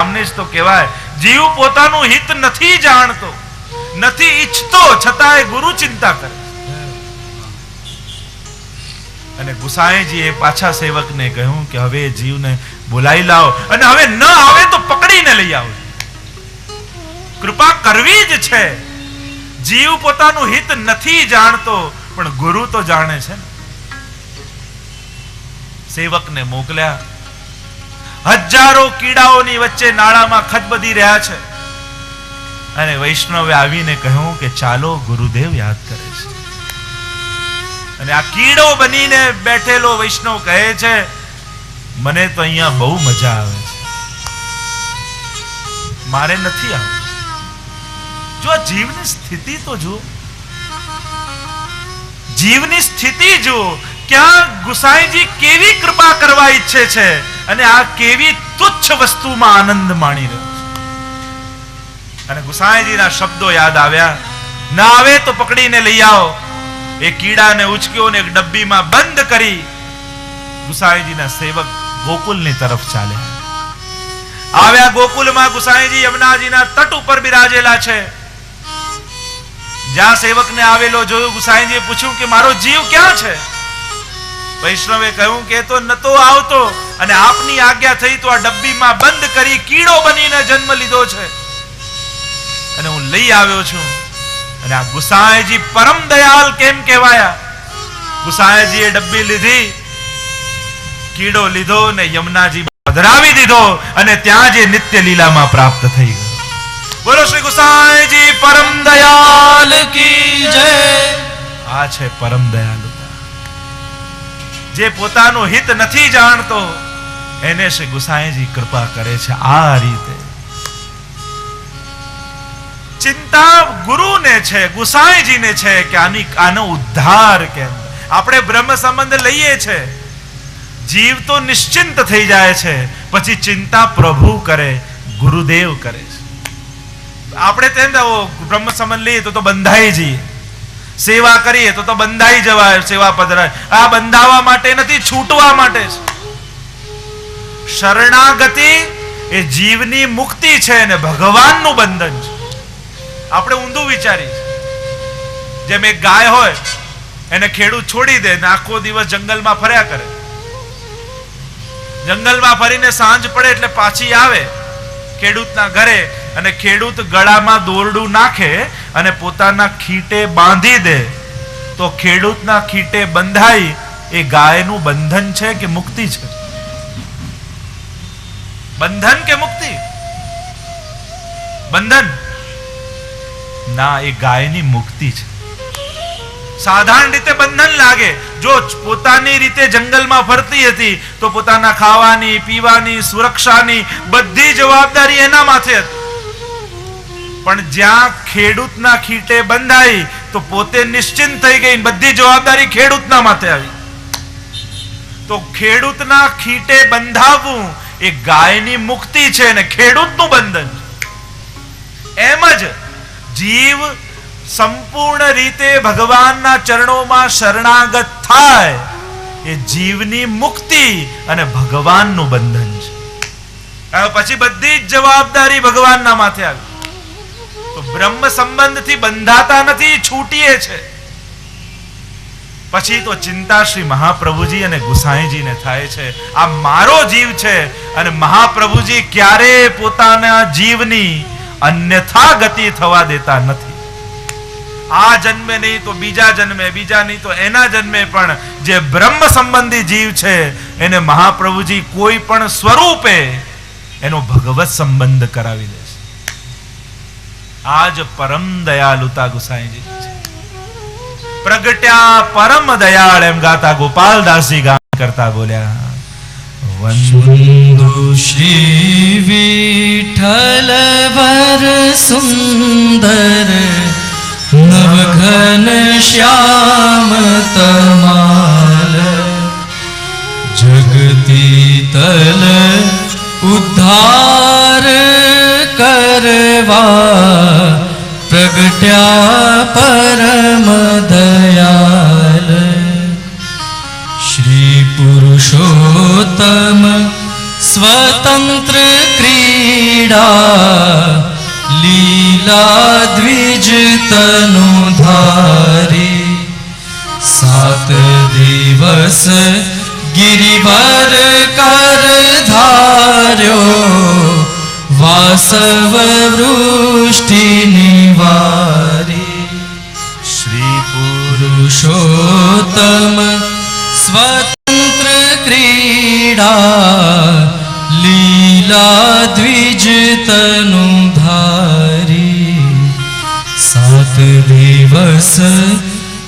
આમને જ તો કહેવાય જીવ પોતાનું હિત નથી જાણતો, નથી ઈચ્છતો, છતાંય ગુરુ ચિંતા કરે. અને ગુસાઈજીએ પાછા સેવકને કહ્યું કે હવે જીવને બોલાવી લાવો અને હવે ન આવે તો પકડીને લઈ આવો. કૃપા કરવી જ છે. જીવ પોતાનું હિત નથી જાણતો પણ ગુરુ તો જાણે છે ને. સેવકને મોકલ્યા. હજારો કીડાઓની વચ્ચે નાળામાં ખદબદી રહ્યા છે અને વૈષ્ણવે આવીને કહ્યું કે ચાલો ગુરુદેવ યાદ કરે છે. અને આ કીડો બનીને બેઠેલો વૈષ્ણવ કહે છે મને તો અહીંયા બહુ મજા આવે છે, મારે નથી આવવું. જો જીવની સ્થિતિ તો જુઓ, જીવની સ્થિતિ જુઓ. ક્યાં ગુસાઈજી કેવી કૃપા કરવા ઈચ્છે છે અને આ કેવી તુચ્છ વસ્તુમાં આનંદ માણી રહ્યો છે. અને ગુસાઈજીના શબ્દો યાદ આવ્યા, ના આવે તો પકડીને લઈ આવો. એ કીડાને ઉચક્યો ને એક ડબ્બીમાં બંધ કરી ગુસાઈજીના સેવક ગોકુલની તરફ ચાલ્યા. આવ્યા ગોકુલમાં. ગુસાઈજી યમુનાજીના તટ ઉપર બિરાજેલા છે. જ્યાં સેવકને આવેલો જોયું, ગુસાઈજીએ પૂછ્યું કે મારો જીવ ક્યાં છે? વૈષ્ણવે કહ્યું કે તો નતો આવતો અને આપની આજ્ઞા થઈ તો આ ડબ્બીમાં બંધ કરી કીડો બનીને જન્મ લીધો છે અને હું લઈ આવ્યો છું. અને આ ગુસાઈજી પરમ દયાળ કેમ કહેવાયા? ગુસાઈજીએ ડબ્બી લીધી, કીડો લીધો ને યમુનાજી પધરાવી દીધો અને ત્યાં જે નિત્ય લીલામાં પ્રાપ્ત થઈ ગયો. બોલો શ્રી ગુસાઈજી પરમ દયાળ કી જય. આ છે પરમ દયાળુતા. જે પોતાનું હિત નથી જાણતો એને શ્રી ગુસાઈજી કૃપા કરે છે. આ રીતે ચિંતા ગુરુને છે, ગુસાઈજીને છે કે આનો ઉદ્ધાર કેમ. આપણે બ્રહ્મ સંબંધ લઈએ છે, જીવ તો નિશ્ચિંત થઈ જાય છે, પછી ચિંતા પ્રભુ કરે, ગુરુદેવ કરે છે. આપણે તેમ બ્રહ્મ સંબંધ લઈએ તો બંધાઈ જઈએ, સેવા કરીએ તો બંધાઈ જવાય, સેવા પધરાય. આ બંધાવા માટે નથી, છૂટવા માટે છે. શરણાગતિ એ જીવની મુક્તિ છે અને ભગવાનનું બંધન છે. આપણે ઊંધું વિચારીએ. જેમ એક ગાય હોય, એને ખેડૂત છોડી દે ને આખો દિવસ જંગલમાં ફર્યા કરે. જંગલમાં ફરીને સાંજ પડે એટલે પાછી આવે ખેડૂતના ઘરે અને ખેડૂત ગળામાં દોરડું નાખે અને પોતાના ખીટે બાંધી દે તો ખેડૂતના ખીટે બંધાઈ. એ ગાયનું બંધન છે કે મુક્તિ છે? બંધન કે મુક્તિ? બંધન ના, એ ગાયની મુક્તિ છે. સાધારણ રીતે બંધન લાગે. જો પોતાની રીતે જંગલમાં ફરતી હતી તો પોતાના ખાવાની, પીવાની, સુરક્ષાની બધી જવાબદારી એના માથે હતી. પણ જ્યાં ખેડૂતના ખીટે બંધાઈ તો પોતે નિશ્ચિંત થઈ ગઈ, બધી જવાબદારી ખેડૂતના માથે આવી. તો ખેડૂતના ખીટે બંધાવવું એ ગાયની મુક્તિ છે અને ખેડૂતનું બંધન છે. એમ જ જીવ સંપૂર્ણ રીતે ભગવાનના ચરણોમાં શરણાગત થાય એ જીવની મુક્તિ અને ભગવાનનું બંધન છે. પછી બધી જ જવાબદારી ભગવાનના માથે આવી. તો બ્રહ્મ સંબંધથી બંધાતા નથી, છૂટીએ છે. પછી તો ચિંતા શ્રી મહાપ્રભુજી અને ગુસાઈજીને થાય છે. આ મારો જીવ છે અને મહાપ્રભુજી ક્યારે પોતાના જીવની અન્યથા ગતિ થવા દેતા નથી. આ જન્મે નહીં તો બીજા જન્મે, બીજા નહીં તો એના જન્મે પણ જે બ્રહ્મ સંબંધી જીવ છે એને મહાપ્રભુજી કોઈ પણ સ્વરૂપે એનો ભગવત સંબંધ કરાવી દે છે. આજ પરમ દયાલુતા ગુસાઈજી છે. પ્રગટ્યા પરમ દયાળ એમ ગાતા ગોપાલદાસજી ગાન કરતા બોલ્યા, વંદુ શ્રી વિઠ્ઠલ વર સુંદર નવઘન શ્યામ તમાલ જગતી તલ ઉદ્ધાર કરવા પ્રગટ્યા પરમ દયાલ શ્રી પુરુષોત્તમ स्वतंत्र क्रीड़ा लीला द्विज तनु धारी 7 दिवस गिरिवर कर धार्यो वासव वृष्टि निवारी श्री पुरुषोत्तम स्वतंत्र क्रीड़ा लीला द्विज तनु धारी 7 दिवस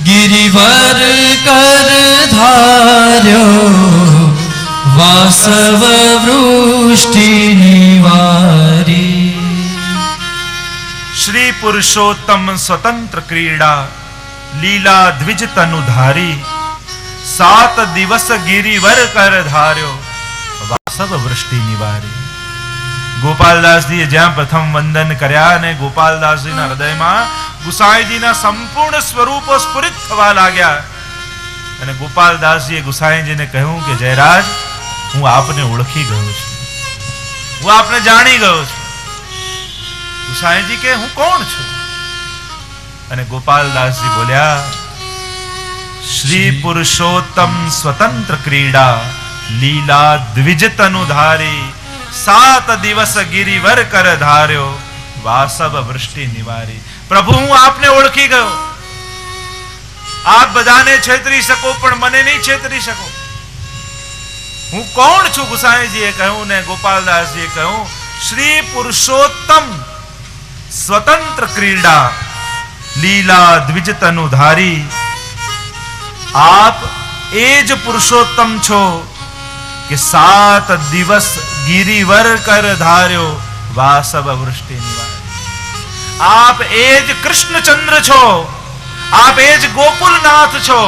गिरिवर कर धार्यो वासव वृष्टि निवारी श्री पुरुषोत्तम स्वतंत्र क्रीड़ा लीला द्विज तनुधारी 7 दिवस गिरिवर कर धार्यो वासव वृष्टि निवारी ગોપાલદાસજીએ જ્યાં પ્રથમ વંદન કર્યા અને ગોપાલદાસજીના હૃદયમાં ગુસાઈજીના સંપૂર્ણ સ્વરૂપો સ્ફુરિત થવા લાગ્યા અને ગોપાલદાસજીએ ગુસાઈજીને કહ્યું કે જયરાજ હું આપને ઓળખી ગયો છું, હું આપને જાણી ગયો છું. ગુસાઈજી કે હું કોણ છું? અને ગોપાલદાસજી બોલ્યા શ્રી પુરુષોત્તમ સ્વતંત્ર ક્રીડા લીલા દ્વિજ તનુધારી 7 દિવસ गिरिवर कर धार्यो वासव वृष्टि निवारी. प्रभु હું આપને ઓળખી ગયો. આપ બધાને છેતરી શકો પણ મને નહીં છેતરી શકો. હું કોણ છું? ગુસાઈજીએ કહ્યું ને ગોપાલદાસજીએ કહ્યું શ્રી પુરુષોત્તમ સ્વતંત્ર ક્રીડા લીલા દ્વિજ તનુધારી. આપ એ જ પુરુષોત્તમ છો કે 7 દિવસ गिरिवर कर धार्यो वासव वृष्टि निवारी. आप ए ज कृष्णचंद्र छो, आप ए ज गोकुलनाथ छो,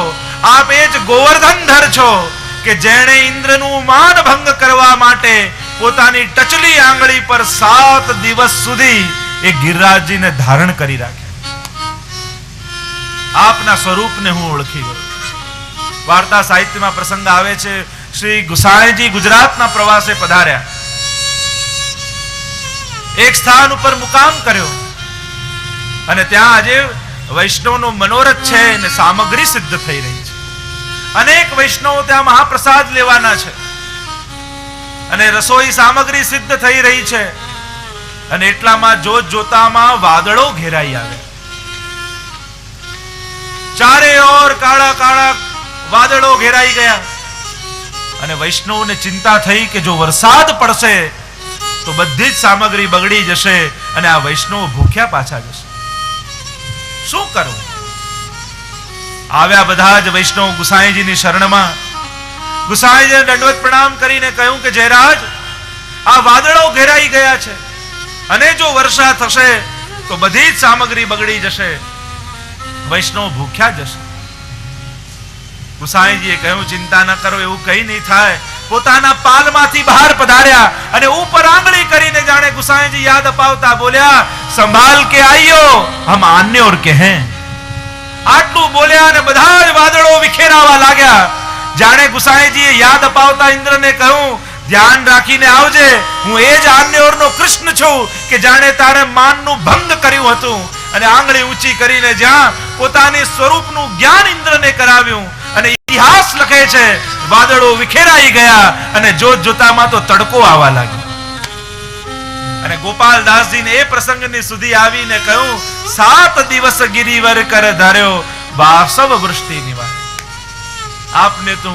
आप ए ज गोवर्धनधर छो કે જેણે ઇન્દ્રનું માન ભંગ કરવા માટે પોતાની ટચલી આંગળી પર 7 દિવસ સુધી એ ગિરિરાજજીને ધારણ કરી રાખ્યા. આપના સ્વરૂપને હું ઓળખી ગયો. વાર્તા સાહિત્યમાં પ્રસંગ આવે છે શ્રી ગુસાઈજી ગુજરાતના પ્રવાસે પધાર્યા. એક સ્થાન ઉપર મુકામ કર્યો અને ત્યાં આજે વૈષ્ણવનો મનોરથ છે અને સામગ્રી સિદ્ધ થઈ રહી છે. અનેક વૈષ્ણવો ત્યાં મહાપ્રસાદ લેવાના છે અને રસોઈ સામગ્રી સિદ્ધ થઈ રહી છે અને એટલામાં જોત જોતામાં વાદળો ઘેરાઈ આવે. ચારે ઓર કાળા કાળા વાદળો ઘેરાઈ ગયા અને વૈષ્ણવને ચિંતા થઈ કે જો વરસાદ પડશે તો બધી જ સામગ્રી બગડી જશે અને આ વૈષ્ણવ ભૂખ્યા પાછા જશે. શું કરવું? આવ્યા બધા જ વૈષ્ણવ ગુસાઈજીની શરણમાં. ગુસાઈજીને દંડવત પ્રણામ કરીને કહ્યું કે જયરાજ આ વાદળો ઘેરાઈ ગયા છે અને જો વર્ષા થશે તો બધી જ સામગ્રી બગડી જશે, વૈષ્ણવ ભૂખ્યા જશે. ગુસાઈજીએ કહ્યું ચિંતા ન કરો, એવું કઈ નહીં થાય. પોતાના પાલમાંથી બહાર પધાર્યા અને ઉપર આંગળી કરીને જાણે ગુસાઈજી યાદ અપાવતા બોલ્યા સંભાલ કે આઈયો હમ આને ઓર કે હે. આટલું બોલ્યા અને બધા જ વાદળો વિખેરાવા લાગ્યા. જાણે ગુસાઈજીએ યાદ અપાવતા ઇન્દ્રને કહ્યું ધ્યાન રાખીને આવજે, હું એ જ આન્યોરનો કૃષ્ણ છું કે જાણે તારે માનનું ભંગ કર્યું હતું. અને આંગળી ઊંચી કરીને જ્યાં પોતાની સ્વરૂપનું જ્ઞાન ઇન્દ્રને કરાવ્યું અને ઇતિહાસ લખે છે વાદળો વિખેરાઈ ગયા અને જોત જોતામાં તો તડકો આવવા લાગ્યો. અને ગોપાલદાસજીને એ પ્રસંગની સુધી આવીને કહ્યું 7 દિવસ ગિરિવર કર ધાર્યો વાસવ વૃષ્ટિ નિવારી. આપને તો